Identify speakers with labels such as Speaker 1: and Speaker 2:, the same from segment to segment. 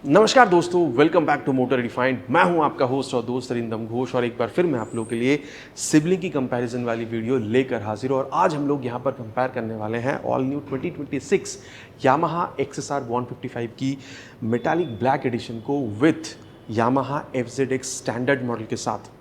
Speaker 1: नमस्कार दोस्तों, welcome back to motor refined. मैं हूं आपका होस्ट और दोस्त अरिंदम घोष और एक बार फिर मैं आप लोगों के लिए सिबलिंग की कंपैरिजन वाली वीडियो लेकर हाजिर हूं। और आज हम लोग यहां पर कंपेयर करने वाले हैं ऑल न्यू 2026 यामाहा XSR 155 की मेटालिक ब्लैक एडिशन को with Yamaha FZX standard model के साथ।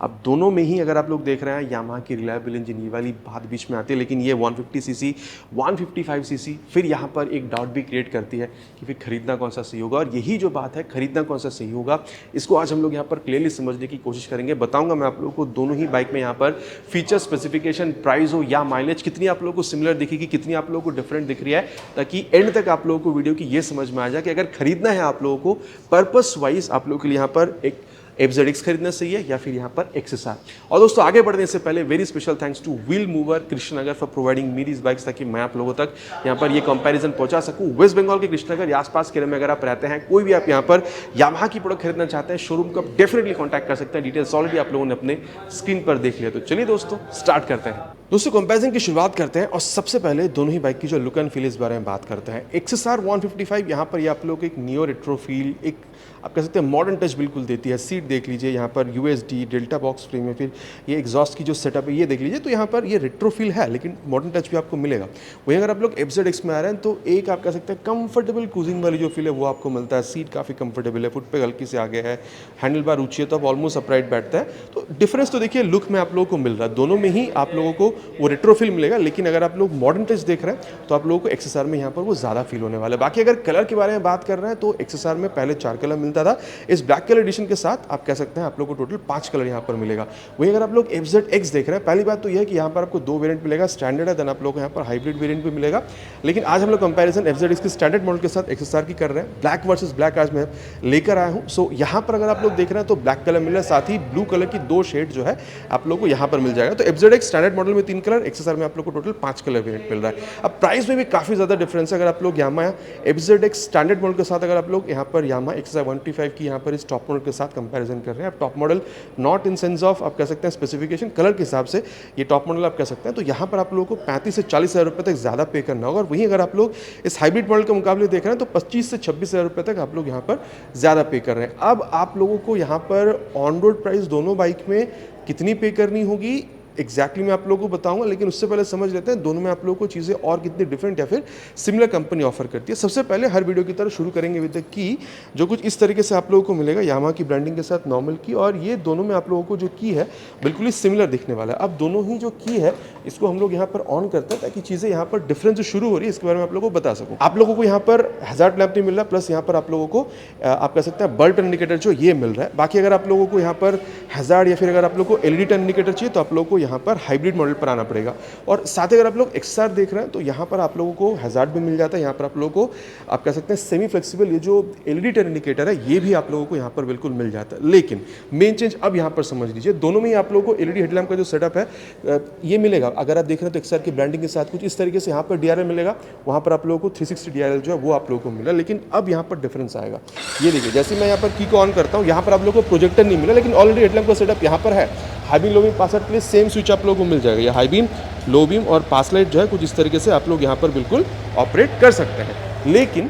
Speaker 1: अब दोनों में ही अगर आप लोग देख रहे हैं यामाहा की रिलायबल इंजन ये वाली बात बीच में आती है, लेकिन ये 150 सीसी 155 सीसी फिर यहाँ पर एक डाउट भी क्रिएट करती है कि फिर खरीदना कौन सा सही होगा। और यही जो बात है खरीदना कौन सा सही होगा, इसको आज हम लोग यहाँ पर क्लियरली समझने की कोशिश करेंगे। बताऊंगा मैं आप लोगों को दोनों ही बाइक में यहाँ पर फीचर स्पेसिफिकेशन, प्राइस हो या माइलेज, कितनी आप लोगों को सिमिलर दिखेगी, कितनी आप लोगों को डिफरेंट दिख रही है, ताकि एंड तक आप लोगों को वीडियो की ये समझ में आ जाए कि अगर खरीदना है आप लोगों को पर्पस वाइज आप लोगों के लिए यहाँ पर एक FZX खरीदना सही है या फिर यहाँ पर XSR। और दोस्तों आगे बढ़ने से पहले very special thanks to wheel mover Krishnanagar for providing me these bikes, ताकि मैं आप लोगों तक यहाँ पर ये कंपैरिजन पहुंचा सकूं। वेस्ट बंगाल के कृष्णनगर या आसपास के एरिया में अगर आप रहते हैं, कोई भी आप यहाँ पर यामाहा की प्रोडक्ट खरीदना चाहते हैं, शोरूम को आप डेफिनेटली कॉन्टैक्ट कर सकते हैं। डिटेल्स ऑलरेडी आप लोगों ने अपने स्क्रीन पर देख लिया। तो चलिए दोस्तों स्टार्ट करते हैं। दोस्तों कंपैरिजन की शुरुआत करते हैं और सबसे पहले दोनों ही बाइक की जो लुक एंड फील इस बारे में बात करते हैं। XSR 155 यहाँ पर ये आप लोग एक नियो रेट्रो फील, एक आप कह सकते हैं मॉडर्न टच बिल्कुल देती है। सीट देख लीजिए, यहाँ पर USD डेल्टा बॉक्स फ्रेम में, फिर ये एग्जॉस्ट की जो सेटअप है ये देख लीजिए। तो यहाँ पर ये रेट्रो फील है लेकिन मॉडर्न टच भी आपको मिलेगा। वहीं अगर आप लोग FZX में आ रहे हैं तो एक आप कह सकते हैं कंफर्टेबल क्रूजिंग वाली जो फील है वो आपको मिलता है। सीट काफ़ी कंफर्टेबल है, फुट पे हल्की से आगे है, हैंडल बार ऊंची है तो आप ऑलमोस्ट अपराइट बैठता है। तो डिफरेंस तो देखिए लुक में आप लोगों को मिल रहा है, दोनों में ही आप लोगों को वो रेट्रो फील मिलेगा। लेकिन अगर आप लोग मॉडर्न टच देख रहे हैं तो आप लोगों को XSR में यहाँ पर वो ज़्यादा फील होने वाला है। बाकी अगर कलर के बारे में बात कर रहे हैं तो XSR में पहले 4 कलर मिलता था, इस ब्लैक कलर एडिशन के साथ आप कह सकते हैं आप लोगों को टोटल 5 कलर यहाँ पर मिलेगा। वहीं अगर आप लोग FZX देख रहे हैं, पहली बात तो यह है कि यहाँ पर आपको 2 वेरिएंट मिलेगा, स्टैंडर्ड है, देन आप लोग यहाँ पर हाइब्रिड वेरिएंट भी मिलेगा। लेकिन आज हम लोग कंपैरिजन FZX के स्टैंडर्ड मॉडल के साथ XSR की कर रहे हैं। ब्लैक वर्सेस ब्लैक आज मैं लेकर आया हूँ। सो यहाँ पर अगर आप लोग देख रहे हैं तो ब्लैक कलर मिल रहा है, साथ ही ब्लू कलर की 2 शेड जो है आप लोग को यहाँ पर मिल जाएगा। तो FZX स्टैंडर्ड मॉडल में 3 कलर, XSR में आप लोग को टोटल 5 कलर वेरिएंट मिल रहा है। अब प्राइस में भी काफ़ी ज़्यादा डिफरेंस है। अगर आप लोग यामाहा FZX स्टैंडर्ड मॉडल के साथ अगर आप लोग यहाँ पर यामाहा XSR 155 की यहाँ पर इस टॉप मॉडल के साथ कंपैरिजन कर रहे हैं, आप top model not in sense of आप कह सकते हैं स्पेसिफिकेशन, कलर के हिसाब से ये टॉप मॉडल आप कह सकते हैं, तो यहाँ पर आप लोगों को 35 से 40 हज़ार रुपये तक ज़्यादा पे करना होगा। और वहीं अगर आप लोग इस हाइब्रिड मॉडल के मुकाबले देख रहे हैं तो 25 से 26 हज़ार रुपये तक आप लोग यहाँ पर ज़्यादा पे कर रहे हैं। अब आप लोगों को यहाँ पर ऑन रोड प्राइस दोनों बाइक में कितनी पे करनी होगी एग्जैक्टली मैं आप लोगों को बताऊंगा, लेकिन उससे पहले समझ लेते हैं दोनों में आप लोगों को चीज़ें और कितनी डिफरेंट या फिर सिमिलर कंपनी ऑफर करती है। सबसे पहले हर वीडियो की तरह शुरू करेंगे विद द की, जो कुछ इस तरीके से आप लोगों को मिलेगा यामाहा की ब्रांडिंग के साथ नॉर्मल की, और ये दोनों में आप लोगों को जो की है बिल्कुल ही सिमिलर दिखने वाला है। अब दोनों ही जो की है इसको हम लोग यहाँ पर ऑन करते हैं ताकि चीज़ें यहाँ पर डिफरेंस जो शुरू हो रही है इसके बारे में आप लोगों को बता सकूँ। आप लोगों को यहाँ पर हैजार्ड लैंप नहीं मिल रहा, प्लस यहाँ पर आप लोगों को आप कह सकते हैं बल्ब टर्न इंडिकेटर जो ये मिल रहा है। बाकी अगर आप लोगों को यहाँ पर हैजार्ड या फिर अगर आप लोगों को LED टर्न इंडिकेटर चाहिए तो आप लोगों को यहाँ पर हाइब्रिड मॉडल पर आना पड़ेगा। और साथ ही अगर आप लोग XSR देख रहे हैं तो यहाँ पर आप लोगों को हैजार्ड भी मिल जाता है, यहाँ पर आप लोगों को आप कह सकते हैं सेमी फ्लेक्सिबल ये जो LED टर्न इंडिकेटर है ये भी आप लोगों को यहाँ पर बिल्कुल मिल जाता है। लेकिन मेन चेंज अब यहाँ पर समझ लीजिए, दोनों में ही आप लोगों को LED हेडलैम्प का जो सेटअप है ये मिलेगा। अगर आप देख रहे हैं तो XSR की ब्रांडिंग के साथ कुछ इस तरीके से यहाँ पर DRL मिलेगा, वहाँ पर आप लोगों को 360 DRL जो है वो आप लोगों को मिला। लेकिन अब यहाँ पर डिफरेंस आएगा, ये देखिए जैसे मैं यहाँ पर की को ऑन करता हूँ, यहाँ पर आप लोगों को प्रोजेक्टर नहीं मिला, लेकिन ऑलरेडी हेडलैम्प का सेटअप यहाँ पर है। हाई बीम लो बीम पास लाइट के लिए सेम स्विच आप लोगों को मिल जाएगा। या हाई बीम लो बीम और पास लाइट जो है कुछ इस तरीके से आप लोग यहाँ पर बिल्कुल ऑपरेट कर सकते हैं। लेकिन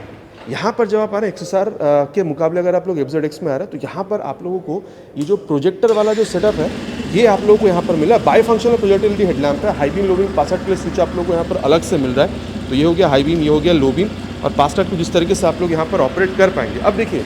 Speaker 1: यहाँ पर जब आप आ रहे हैं XSR के मुकाबले अगर आप लोग FZX में आ रहे हैं तो यहाँ पर आप लोगों को ये जो प्रोजेक्टर वाला जो सेटअप है ये आप लोगों को यहाँ पर मिला। By functional projector LED headlamp है। हाई बीम लो बीम पास लाइट के लिए स्विच आप लोगों को यहाँ पर अलग से मिल रहा है। तो ये हो गया हाई बीम, ये हो गया लो बीम और पास लाइट कुछ इस तरीके से आप लोग यहाँ पर ऑपरेट कर पाएंगे। अब देखिए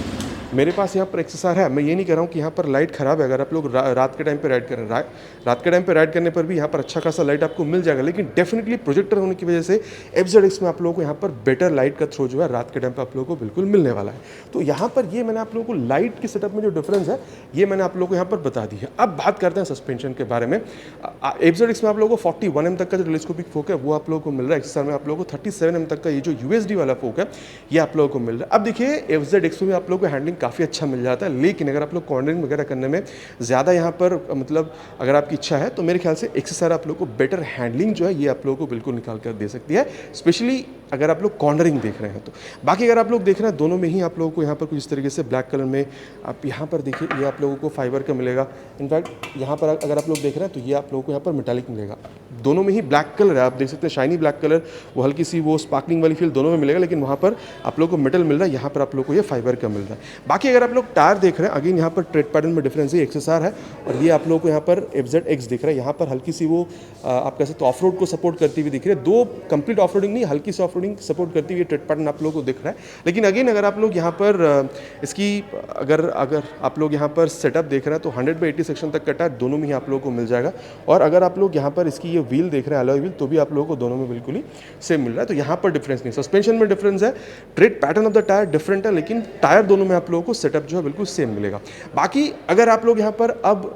Speaker 1: मेरे पास यहाँ पर XSR है, मैं ये नहीं कह रहा हूँ कि यहाँ पर लाइट ख़राब है। अगर आप लोग रात के टाइम पे राइड कर रहे हैं, रात के टाइम पे राइड करने पर भी यहाँ पर अच्छा खासा लाइट आपको मिल जाएगा। लेकिन डेफिनेटली प्रोजेक्टर होने की वजह से FZX में आप लोगों को यहाँ पर बेटर लाइट का थ्रो जो है रात के टाइम पे आप लोगों को बिल्कुल मिलने वाला है। तो यहाँ पर ये मैंने आप लोगों को लाइट के सेटअप में जो डिफरेंस है ये मैंने आप लोगों को यहाँ पर बता दी है। अब बात करते हैं सस्पेंशन के बारे में। FZX में आप लोगों को 41 mm तक का जो टेलीस्कोपिक फोक है वो आप लोगों को मिल रहा है। XSR में आप लोगों को 37 mm तक का ये जो USD वाला फोक है ये आप लोगों को मिल रहा है। अब देखिए FZX में आप लोगों को हैंडलिंग काफ़ी अच्छा मिल जाता है। लेकिन अगर आप लोग कॉर्नरिंग वगैरह करने में ज़्यादा यहाँ पर मतलब अगर आपकी इच्छा है तो मेरे ख्याल से XSR आप लोग को बेटर हैंडलिंग जो है ये आप लोगों को बिल्कुल निकाल कर दे सकती है, स्पेशली अगर आप लोग कॉर्नरिंग देख रहे हैं तो। बाकी अगर आप लोग देख रहे हैं दोनों में ही आप लोगों को यहाँ पर कुछ इस तरीके से ब्लैक कलर में आप यहाँ पर देखिए ये आप लोगों को फाइबर का मिलेगा। इनफैक्ट यहाँ पर अगर आप लोग देख रहे हैं तो ये आप लोगों को यहाँ पर मेटालिक मिलेगा। दोनों में ही ब्लैक कलर है, आप देख सकते हैं शाइनी ब्लैक कलर, वो हल्की सी वो स्पार्कलिंग वाली फील दोनों में मिलेगा, लेकिन वहाँ पर आप लोगों को मेटल मिल रहा है, यहाँ पर आप लोगों को ये फाइबर का मिल रहा है। बाकी अगर आप लोग टायर देख रहे हैं अगेन यहाँ पर ट्रेड पैटर्न में डिफरेंस है, XSR है और ये आप लोगों को यहाँ पर FZX दिख रहा है। यहाँ पर हल्की सी वो आप कह सकते हो ऑफ रोड को सपोर्ट करती हुई दिख रही है। दो कंप्लीट ऑफ रोडिंग नहीं, हल्की सी ऑफ रोडिंग सपोर्ट करती हुई ट्रेड पैटर्न आप लोगों को दिख रहा है। लेकिन अगेन अगर आप लोग यहाँ पर इसकी अगर आप लोग यहाँ पर सेटअप देख रहे हैं तो 100/80 सेक्शन तक का टायर दोनों में ही आप लोगों को मिल जाएगा। और अगर आप लोग यहाँ पर इसकी ये व्हील देख रहे हैं अलॉय व्हील, तो भी आप लोगों को दोनों में बिल्कुल ही सेम मिल रहा है। तो यहाँ पर डिफरेंस नहीं, सस्पेंशन में डिफरेंस है, trade pattern of the tyre different है, लेकिन टायर दोनों में आप लोगों को सेटअप जो है बिल्कुल सेम मिलेगा। बाकी अगर आप लोग यहाँ पर अब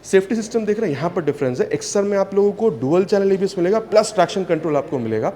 Speaker 1: सेफ्टी सिस्टम देख रहे हैं, यहाँ पर डिफरेंस है। XSR में आप लोगों को डुअल चैनल ABS मिलेगा प्लस ट्रैक्शन कंट्रोल आपको मिलेगा।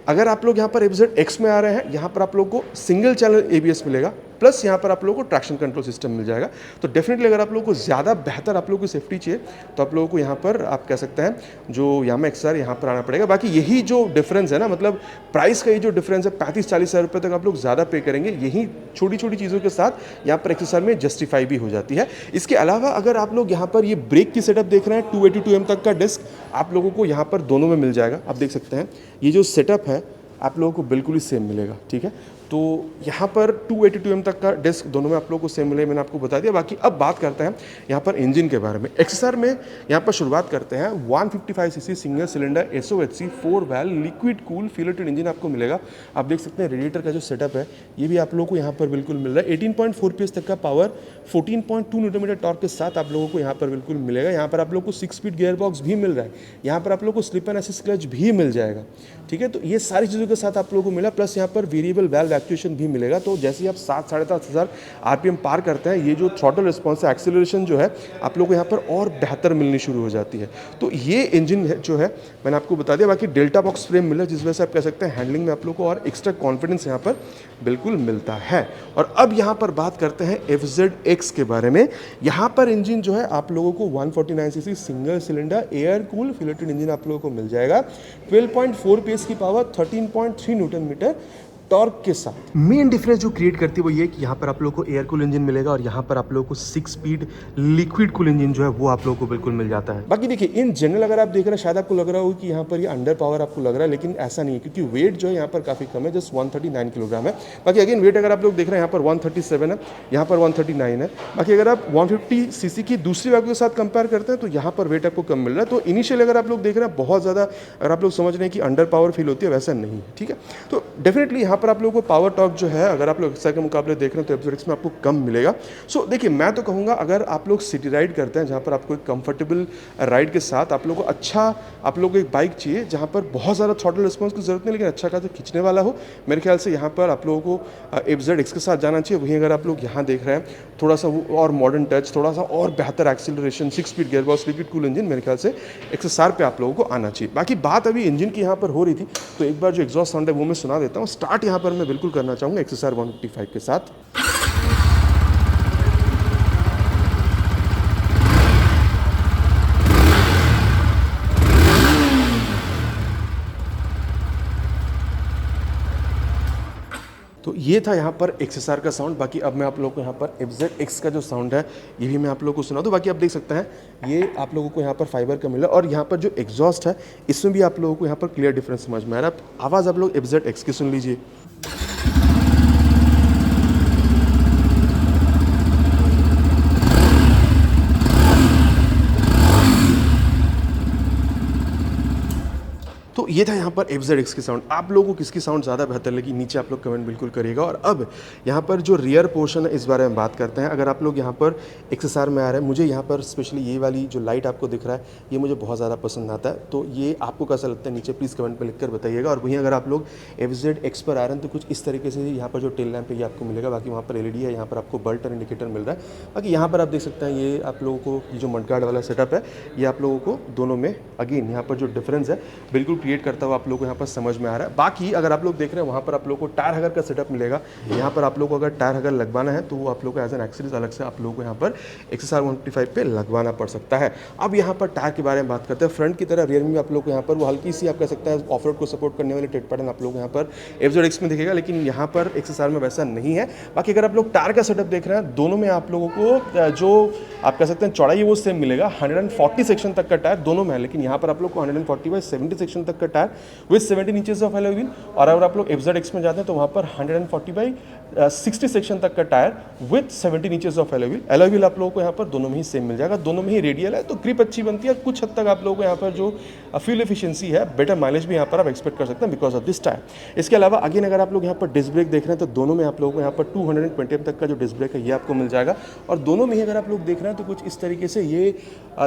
Speaker 1: अगर आप लोग यहाँ पर FZX में आ रहे हैं, यहाँ पर आप लोगों को सिंगल चैनल ABS मिलेगा प्लस यहाँ पर आप लोगों को ट्रैक्शन कंट्रोल सिस्टम मिल जाएगा। तो डेफिनेटली अगर आप लोगों को ज़्यादा बेहतर आप लोगों को सेफ्टी चाहिए तो आप लोगों को यहाँ पर आप कह सकते हैं जो यामा XR यहाँ पर आना पड़ेगा। बाकी यही जो डिफरेंस है ना, मतलब प्राइस का ये जो डिफरेंस है 35-40 हज़ार रुपये तक आप लोग ज़्यादा पे करेंगे, यही छोटी छोटी चीज़ों के साथ यहाँ पर XSR में जस्टिफाई भी हो जाती है। इसके अलावा अगर आप लोग यहाँ पर ये ब्रेक की सेटअप देख रहे हैं 282mm तक का डिस्क आप लोगों को यहाँ पर दोनों में मिल जाएगा। आप देख सकते हैं ये जो सेटअप है आप लोगों को बिल्कुल ही सेम मिलेगा, ठीक है। तो यहाँ पर 282mm तक का डिस्क दोनों में आप लोगों को सेम मिले, मैंने आपको बता दिया। बाकी अब बात करते हैं यहाँ पर इंजन के बारे में। XSR में यहाँ पर शुरुआत करते हैं 155cc single cylinder SOHC 4 valve liquid cool फिलेटेड इंजन आपको मिलेगा। आप देख सकते हैं रेडिएटर का जो सेटअप है ये भी आप लोगों को यहाँ पर बिल्कुल मिल रहा है। 18.4 PS तक का पावर 14.2 Nm टॉर्क के साथ आप लोगों को यहाँ पर बिल्कुल मिलेगा। यहाँ पर आप लोग को 6 स्पीड गियर बॉक्स भी मिल रहा है, यहाँ पर आप लोग को स्लिप एंड असिस्ट क्लच भी मिल जाएगा, ठीक है। तो ये सारी चीज़ों के साथ आप लोगों को मिला, प्लस यहाँ पर वेरिएबल वाल्व एक्चुएशन भी मिलेगा। तो जैसे ही आप 7-7.5 हज़ार RPM पार करते हैं, ये जो थ्रॉटल रिस्पॉन्स है, एक्सेलरेशन जो है आप लोगों को यहाँ पर और बेहतर मिलनी शुरू हो जाती है। तो ये इंजन जो है मैंने आपको बता दिया। बाकी डेल्टा बॉक्स फ्रेम मिला, जिस वजह से आप कह सकते हैं हैंडलिंग में आप लोग को और एक्स्ट्रा कॉन्फिडेंस यहाँ पर बिल्कुल मिलता है। और अब यहाँ पर बात करते हैं FZX के बारे में। यहाँ पर इंजन जो है आप लोगों को 149cc single cylinder air cool फिलेटेड इंजन आप लोगों को मिल जाएगा। 12.4 PS की पावर 13.3 Nm टॉर्क के साथ। मेन डिफरेंस जो क्रिएट करती है वो ये कि यहाँ पर आप लोगों को एयर कूल इंजन मिलेगा और यहाँ पर आप लोगों को 6 स्पीड लिक्विड कूल इंजन जो है वो आप लोगों को बिल्कुल मिल जाता है। बाकी देखिए इन जनरल अगर आप देख रहे हैं शायद आपको लग रहा हो कि यहाँ पर ये अंडर पावर आपको लग रहा है, लेकिन ऐसा नहीं है, क्योंकि वेट जो है यहाँ पर काफ़ी कम है, जस्ट 139 किलोग्राम है। बाकी अगेन वेट अगर आप लोग देख रहे हैं यहाँ पर 137 है, यहाँ पर 139 है। बाकी अगर आप 150cc की दूसरी वैल्यू के साथ कंपेयर करते हैं तो यहाँ पर वेट आपको कम मिल रहा है। तो इनिशियली अगर आप लोग देख रहे हैं बहुत ज़्यादा अगर आप लोग समझ रहे हैं कि अंडर पावर फील होती है, वैसा नहीं है, ठीक है। तो डेफिनेटली यहाँ पर आप लोगों को पावर टॉर्क जो है अगर आप लोग XSR के मुकाबले देख रहे हैं तो FZX में आपको कम मिलेगा। सो देखिए मैं तो कहूँगा अगर आप लोग सिटी राइड करते हैं जहाँ पर आपको एक कंफर्टेबल राइड के साथ आप लोग को अच्छा आप लोग को एक बाइक चाहिए जहाँ पर बहुत ज़्यादा थ्रॉटल रिस्पॉन्स की जरूरत नहीं, लेकिन अच्छा खासा खींचने वाला हो, मेरे ख्याल से यहाँ पर आप लोगों को FZX के साथ जाना चाहिए। वहीं अगर आप लोग यहाँ देख रहे हैं थोड़ा सा वो और मॉडर्न टच, थोड़ा सा और बेहतर acceleration, 6 speed gear box liquid cool engine, मेरे ख्याल से XSR पे आप लोगों को आना चाहिए। बाकी बात अभी इंजन की यहाँ पर हो रही थी तो एक बार जो एग्जॉस्ट साउंड है वो मैं सुना देता हूँ। स्टार्ट यहाँ पर मैं बिल्कुल करना चाहूँगा XSR 155 के साथ। तो ये था यहाँ पर XSR का साउंड। बाकी अब मैं आप लोगों को यहाँ पर FZX का जो साउंड है ये भी मैं आप लोगों को सुना दूँ। बाकी आप देख सकते हैं ये आप लोगों को यहाँ पर फाइबर का मिला और यहाँ पर जो एग्जॉस्ट है इसमें भी आप लोगों को यहाँ पर क्लियर डिफरेंस समझ में आ रहा है। आवाज़ आप लोग FZX की सुन लीजिए। तो ये था यहाँ पर FZX की साउंड। आप लोगों को किसकी साउंड ज़्यादा बेहतर लगी नीचे आप लोग कमेंट बिल्कुल करिएगा। और अब यहाँ पर जो रियर पोर्शन है इस बारे में बात करते हैं। अगर आप लोग यहाँ पर XSR में आ रहे हैं, मुझे यहाँ पर स्पेशली ये वाली जो लाइट आपको दिख रहा है ये मुझे बहुत ज़्यादा पसंद आता है। तो ये आपको कैसा लगता है नीचे प्लीज़ कमेंट पर लिख कर बताइएगा। और वहीं अगर आप लोग FZX पर आ रहे हैं तो कुछ इस तरीके से यहाँ पर जो टेल लैम्प है ये आपको मिलेगा। बाकी वहाँ पर LED है, यहाँ पर आपको बल्ब और इंडिकेटर मिल रहा है। बाकी यहाँ पर आप देख सकते हैं ये आप लोगों को ये जो मडगार्ड वाला सेटअप है ये आप लोगों को दोनों में अगेन यहाँ पर जो डिफरेंस है बिल्कुल क्रिएट क्रिएट करता हुआ आप लोगों को यहाँ पर समझ में आ रहा है। बाकी अगर आप लोग देख रहे हैं वहाँ पर आप लोगों को टायर हगर का सेटअप मिलेगा। यहाँ पर आप लोगों को अगर टायर हगर लगवाना है तो वो आप लोगों को एज एन एक्सेसरीज अलग से आप लोगों को यहाँ पर XSR 155 पे लगवाना पड़ सकता है। अब यहाँ पर टायर के बारे में बात करते हैं। फ्रंट की तरह रियर में आप लोग को यहाँ पर वो हल्की सी आप कह सकते हैं ऑफ रोड को सपोर्ट करने वाले टेड पैटर्न आप लोग यहाँ पर FZX में दिखेगा, लेकिन यहाँ पर XSR में वैसा नहीं है। बाकी अगर आप लोग टायर का सेटअप देख रहे हैं, दोनों में आप लोगों को जो आप कह सकते हैं चौड़ाई है वो सेम मिलेगा। 140 सेक्शन तक का टायर दोनों में है, लेकिन यहाँ पर आप लोग को 140/70 सेक्शन तक का tyre with 17 inches of alloy wheel, और अगर आप लोग FZX में जाते हैं तो वहाँ पर 140/60 सेक्शन तक का tyre with 17 inches of alloy wheel. Alloy wheel आप लोगों को यहाँ पर दोनों में ही सेम मिल जाएगा, दोनों में ही रेडियल है, तो ग्रिप अच्छी बनती है। कुछ हद तक आप लोगों को यहाँ पर जो फ्यूल एफिशिएंसी है, बेटर माइलेज भी यहाँ पर आप एक्सपेक्ट कर सकते हैं बिकॉज ऑफ दिस टायर। इसके अलावा अगेन अगर आप लोग यहाँ पर डिस्क ब्रेक देख रहे हैं तो दोनों में आप लोगों को यहाँ पर 220 तक का जो डिस्क ब्रेक है ये आपको मिल जाएगा, और दोनों में ही अगर आप लोग देख रहे हैं तो कुछ इस तरीके से ये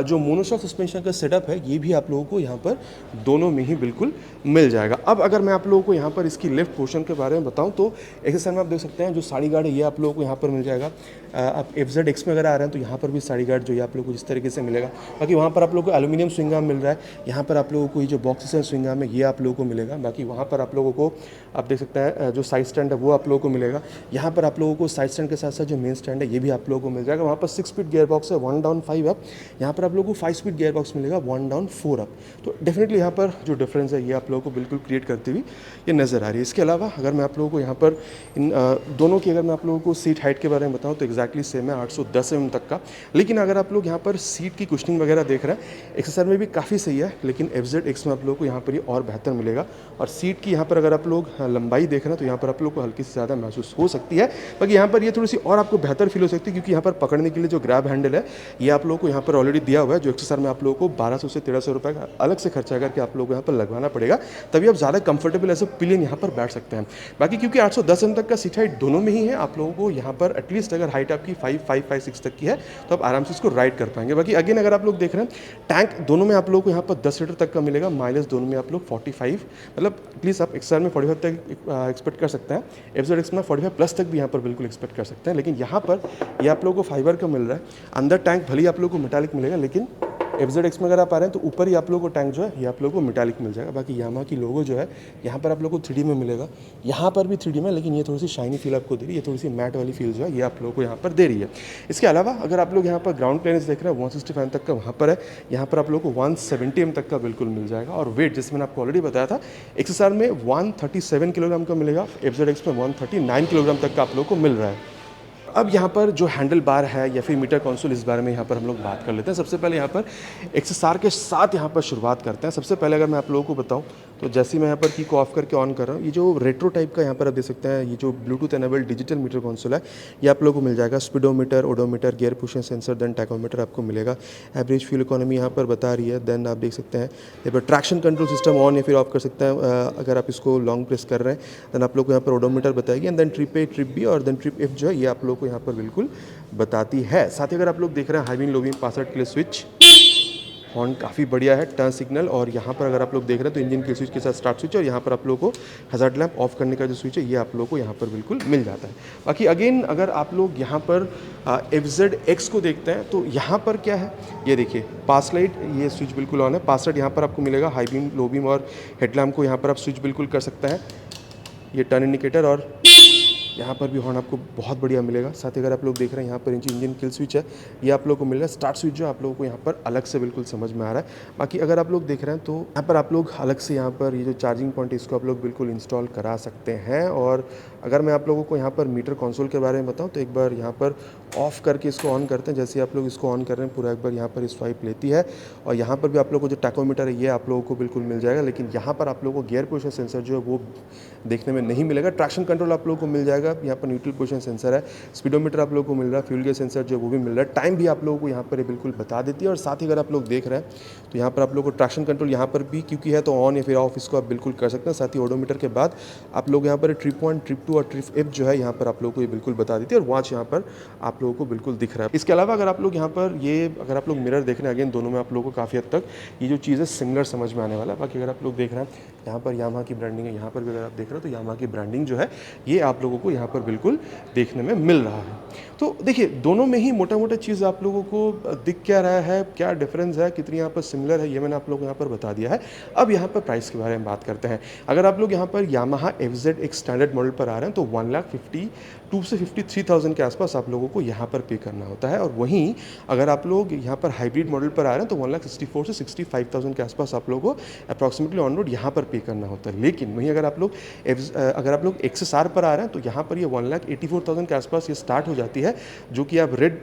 Speaker 1: जो मोनोशॉक सस्पेंशन का सेटअप है ये भी आप लोगों को यहाँ पर दोनों में ही बिल्कुल मिल जाएगा। अब अगर मैं आप लोगों को यहाँ पर इसकी लेफ्ट पोर्शन के बारे में बताऊँ तो XSR में आप देख सकते हैं जो साड़ी गार्ड है ये आप लोगों को यहाँ पर मिल जाएगा। आप FZX में अगर आ रहे हैं तो यहाँ पर भी साड़ी गार्ड जो ये आप लोगों को इस तरीके से मिलेगा। बाकी वहाँ पर आप लोगों को एल्यूमिनियम स्विंग आर्म मिल रहा है, यहाँ पर आप लोगों को ये जो बॉक्सेस हैं स्विंग आर्म है ये आप लोगों को मिलेगा। बाकी वहाँ पर आप लोगों को आप देख सकते हैं जो साइड स्टैंड है वो आप लोगों को मिलेगा। यहाँ पर आप लोगों को साइड स्टैंड के साथ साथ जो मेन स्टैंड है ये भी आप लोगों को मिल जाएगा। वहाँ पर 6 स्पीड गियर बॉक्स है, 1 डाउन 5 अप। यहाँ पर आप लोगों को 5 स्पीड गियर बॉक्स मिलेगा, 1 डाउन 4 अप। तो डेफिनेटली यहाँ पर जो डिफरेंस है ये आप लोगों को बिल्कुल क्रिएट करती हुई ये नज़र आ रही है। इसके अलावा अगर मैं आप लोगों को यहाँ पर इन दोनों की अगर मैं आप लोगों को सीट हाइट के बारे में बताऊँ तो एक्जैक्टली सेम है 810 mm तक का। लेकिन अगर आप लोग यहाँ पर सीट की कुशनिंग वगैरह देख रहे हैं XSR में भी काफ़ी सही है, लेकिन FZX में आप लोगों को यहाँ पर ये और बेहतर मिलेगा। और सीट की यहाँ पर अगर आप लोग लंबाई देख रहे हैं तो यहाँ पर आप लोग को हल्की से ज़्यादा महसूस हो सकती है। बाकी यहाँ पर ये थोड़ी सी और आपको बेहतर फील हो सकती है क्योंकि यहाँ पर पकड़ने के लिए जो ग्रैब हैंडल है ये आप लोगों को यहाँ पर ऑलरेडी दिया हुआ है, जो XSR में आप लोगों को 1200 से 1300 रुपये का अलग से खर्चा करके आप लोगों को यहाँ पर लगवाना पड़ेगा, तभी आप ज़्यादा कंफर्टेबल एज अ पिलियन यहाँ पर बैठ सकते हैं। बाकी क्योंकि 810 mm तक का सीट हाइट दोनों में ही है, आप लोगों को यहाँ पर एटलीस्ट अगर हाइट आपकी 5.6 तक की है तो आप आराम से इसको राइड कर पाएंगे। बाकी अगेन अगर आप लोग देख रहे हैं टैंक दोनों में आप लोगों को यहाँ पर 10 लीटर तक का मिलेगा, माइलेज दोनों में आप लोग 45 मतलब एटलीस्ट आप XSR में 45 तक एक्सपेक्ट कर सकते हैं, FZX में 45+ तक भी यहाँ पर बिल्कुल एक्सपेक्ट कर सकते हैं। लेकिन यहाँ पर ये आप लोगों को फाइबर का मिल रहा है, अंदर टैंक भले ही आप लोगों को मेटालिक मिलेगा, लेकिन FZX में अगर आप आ रहे हैं तो ऊपर ही आप लोगों को टैंक जो है ये आप लोगों को मेटालिक मिल जाएगा। बाकी यामाहा की लोगो जो है यहाँ पर आप लोगों को 3D में मिलेगा, यहाँ पर भी 3D में, लेकिन ये थोड़ी सी शाइनी फील आपको दे रही है, ये थोड़ी सी मैट वाली फील जो है ये आप लोगों को यहाँ पर दे रही है। इसके अलावा अगर आप लोग यहाँ पर ग्राउंड क्लियरेंस देख रहे हैं 165 तक का वहाँ पर है, यहाँ पर आप लोगों को 170 mm तक का बिल्कुल मिल जाएगा। और वेट जैसे मैंने आपको ऑलरेडी बताया था XSR में 137 किलोग्राम का मिलेगा, FZX में 139 किलोग्राम तक का आप लोगों को मिल रहा है। अब यहाँ पर जो हैंडल बार है या फिर मीटर कंसोल, इस बारे में यहाँ पर हम लोग बात कर लेते हैं। सबसे पहले यहाँ पर XSR के साथ यहाँ पर शुरुआत करते हैं। सबसे पहले अगर मैं आप लोगों को बताऊँ तो जैसे मैं यहाँ पर की को ऑफ करके ऑन कर रहा हूँ, ये जो रेट्रो टाइप का यहाँ पर आप देख सकते हैं ये जो bluetooth enabled digital meter console है ये आप लोगों को मिल जाएगा। Speedometer, odometer, gear position sensor, then tachometer आपको मिलेगा। एवरेज फ्यूल इकोनॉमी यहाँ पर बता रही है। देन आप देख सकते हैं यहाँ पर ट्रैक्शन कंट्रोल सिस्टम ऑन या फिर ऑफ कर सकते हैं अगर आप इसको लॉन्ग प्रेस कर रहे हैं। देन आप लोग को यहाँ पर ओडोमीटर बताएगी, and then trip A, trip B और देन ट्रिप F जो है ये आप लोग को यहाँ पर बिल्कुल बताती है। साथ ही अगर आप लोग देख रहे हैं high beam, low beam, password के लिए स्विच, हॉर्न काफ़ी बढ़िया है, टर्न सिग्नल, और यहाँ पर अगर आप लोग देख रहे हैं तो इंजन के स्विच के साथ स्टार्ट स्विच, और यहाँ पर आप लोगों को हज़ार्ड लैंप ऑफ करने का जो स्विच है ये आप लोगों को यहाँ पर बिल्कुल मिल जाता है। बाकी अगेन अगर आप लोग यहाँ पर FZX को देखते हैं तो यहाँ पर क्या है ये देखिए, पास लाइट ये स्विच बिल्कुल ऑन है, पास लाइट यहाँ पर आपको मिलेगा, हाई बीम, लो बीम और हेडलैम्प को यहाँ पर आप स्विच बिल्कुल कर सकते हैं। ये टर्न इंडिकेटर और यहाँ पर भी हॉर्न आपको बहुत बढ़िया मिलेगा। साथ ही अगर आप लोग देख रहे हैं यहाँ पर इंजन किल स्विच है ये आप लोगों को मिल रहा है। स्टार्ट स्विच जो आप लोगों को यहाँ पर अलग से बिल्कुल समझ में आ रहा है। बाकी अगर आप लोग देख रहे हैं तो यहाँ पर आप लोग अलग से यहाँ पर ये जो चार्जिंग पॉइंट है इसको आप लोग बिल्कुल इंस्टॉल करा सकते हैं। और अगर मैं आप लोगों को यहाँ पर मीटर कंसोल के बारे में बताऊँ तो एक बार यहाँ पर ऑफ करके इसको ऑन करते हैं। जैसे आप लोग इसको ऑन कर रहे हैं पूरा एक बार यहाँ पर स्वाइप लेती है, और यहाँ पर भी आप लोगों को जो टैकोमीटर है ये आप लोगों को बिल्कुल मिल जाएगा। लेकिन यहाँ पर आप लोगों को गियर पोजीशन सेंसर जो है वो देखने में नहीं मिलेगा। ट्रैक्शन कंट्रोल आप लोगों को मिल जाएगा, यहाँ पर न्यूट्रल पोजीशन सेंसर है, स्पीडोमीटर आप लोगों को मिल रहा है, फ्यूल गियर सेंसर जो वो भी मिल रहा है, टाइम भी आप लोगों को यहाँ पर बिल्कुल बता देती है। और साथ ही अगर आप लोग देख रहे हैं तो यहाँ पर आप लोगों को ट्रैक्शन कंट्रोल यहाँ पर भी क्योंकि है तो ऑन या फिर ऑफ इसको आप बिल्कुल कर सकते हैं। साथ ही ओडोमीटर के बाद आप लोग यहाँ पर ट्रिप 1, ट्रिप 2 और ट्रिप F जो है यहाँ पर आप लोगों को ये बिल्कुल बता देती है, और वॉच यहाँ पर आप लोगों को बिल्कुल दिख रहा है। इसके अलावा अगर आप लोग यहाँ पर ये अगर आप लोग मिरर देख रहे हैं अगेन दोनों में आप लोगों को काफ़ी हद तक ये जो चीज़ है सिमिलर समझ में आने वाला है। बाकी अगर आप लोग देख रहे हैं यहाँ पर यामाहा की ब्रांडिंग है, यहाँ पर भी अगर आप देख रहे हो तो यामाहा की ब्रांडिंग जो है ये आप लोगों को यहाँ पर बिल्कुल देखने में मिल रहा है। तो देखिए दोनों में ही मोटा मोटा चीज़ आप लोगों को दिख क्या रहा है, क्या डिफरेंस है, कितनी यहाँ पर सिमिलर है, ये मैंने आप लोगों को यहाँ पर बता दिया है। अब यहाँ पर प्राइस के बारे में बात करते हैं। अगर आप लोग यहाँ पर यामाहा FZ एक स्टैंडर्ड मॉडल पर आ रहे हैं तो 1,52,000 से 53,000 के आसपास आप लोगों को यहाँ पर पे करना होता है। और वहीं अगर आप लोग यहाँ पर हाइब्रिड मॉडल पर आ रहे हैं तो 1,64,000 से 65,000 के आसपास आप लोगों को अप्रॉक्सीमेटली ऑन रोड यहाँ पर पे करना होता है। लेकिन वहीं अगर आप लोग XSR पर आ रहे हैं तो यहाँ पर ये 1,84,000 के आसपास ये स्टार्ट हो जाती है, जो कि आप रेड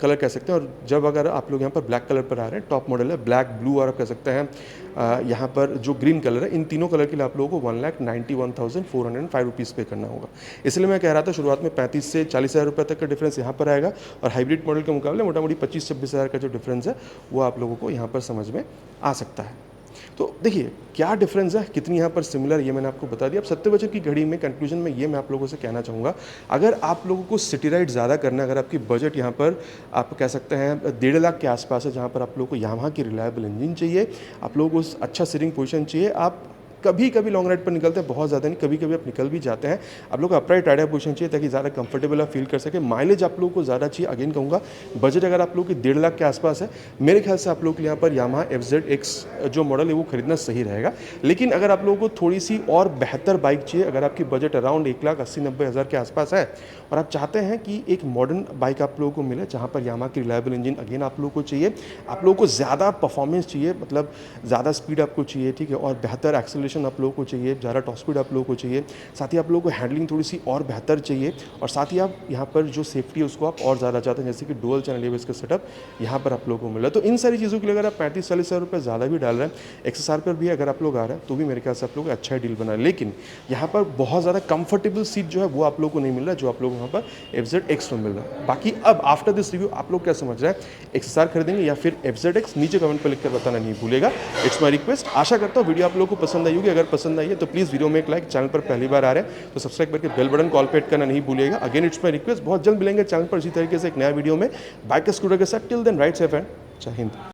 Speaker 1: कलर कह सकते हैं। और जब अगर आप लोग यहाँ पर ब्लैक कलर पर आ रहे हैं, टॉप मॉडल है ब्लैक, ब्लू और आप कह सकते हैं यहाँ पर जो ग्रीन कलर है, इन तीनों कलर के लिए आप लोगों को 1,91,405 रुपीज़ पे करना होगा। इसलिए मैं कह रहा था शुरुआत में 35 से 40,000 रुपये तक का डिफरेंस यहाँ पर आएगा और हाइब्रिड मॉडल के मुकाबले मोटा मोटी 25-26,000 का जो डिफरेंस है वो आप लोगों को यहाँ पर समझ में आ सकता है। तो देखिए क्या डिफरेंस है, कितनी यहाँ पर सिमिलर, ये मैंने आपको बता दिया। अब 70 बजट की घड़ी में कंक्लूजन में ये मैं आप लोगों से कहना चाहूँगा, अगर आप लोगों को सिटी राइड ज़्यादा करना है, अगर आपकी बजट यहाँ पर आप कह सकते हैं 1.5 लाख के आसपास है, जहाँ पर आप लोगों को यामाहा की रिलायबल इंजन चाहिए, आप लोगों को अच्छा सीटिंग पोजीशन चाहिए, आप कभी कभी लॉन्ग राइड पर निकलते हैं, बहुत ज़्यादा नहीं, कभी कभी आप निकल भी जाते हैं, आप लोग को अपराइट राइडर पोजीशन चाहिए ताकि ज़्यादा कंफर्टेबल आप फील कर सके, माइलेज आप लोगों को ज़्यादा चाहिए। अगेन कहूँगा बजट अगर आप लोग की 1.5 लाख के आसपास है, मेरे ख्याल से आप लोग के यहाँ पर यामाहा FZX जो मॉडल है वो खरीदना सही रहेगा। लेकिन अगर आप लोगों को थोड़ी सी और बेहतर बाइक चाहिए, अगर आपकी बजट अराउंड 1,80,90,000 के आसपास है और आप चाहते हैं कि एक मॉडर्न बाइक आप लोगों को मिले जहाँ पर यामाहा की रिलायबल इंजन अगेन आप लोगों को चाहिए, आप लोगों को ज़्यादा परफॉर्मेंस चाहिए, मतलब ज़्यादा स्पीड आपको चाहिए, ठीक है, और बेहतर एक्सेलरेशन आप लोगों को चाहिए, ज़्यादा टॉप स्पीड आप लोगों को चाहिए, साथ ही आप लोगों को हैंडलिंग थोड़ी सी और बेहतर चाहिए, और साथ ही आप यहाँ पर जो सेफ्टी है उसको आप और ज़्यादा चाहते हैं, जैसे कि डुअल चैनल एबीएस का सेटअप यहाँ पर आप लोगों को मिला। तो इन सारी चीज़ों के लिए अगर आप 35-40,000 रुपये ज़्यादा भी डाल रहे हैं, XSR पर भी अगर आप लोग आ रहे हैं तो भी मेरे ख्याल से आप लोग अच्छा डील बना है। लेकिन यहाँ पर बहुत ज़्यादा कंफर्टेबल सीट जो है वो आप लोगों को नहीं मिल रहा है, जो आप लोग वहाँ पर FZX में मिल रहा है। बाकी अब आफ्टर दिस रिव्यू आप लोग क्या समझ रहे हैं, XSR खरीदेंगे या फिर FZX, नीचे कमेंट पर लिखकर बताना नहीं भूलेगा। It's my request. आशा करता हूँ वीडियो आप लोगों को पसंद आई होगी। अगर पसंद आई है तो प्लीज़ वीडियो में एक लाइक, चैनल पर पहली बार आ रहे हैं तो सब्सक्राइब करके बेल बटन कॉल पे हिट करना नहीं भूलिएगा। Again it's my request. बहुत जल्द मिलेंगे चैनल पर इसी तरीके से एक नया वीडियो में बाइक स्कूटर के साथ। Till then ride safe and जय हिंद।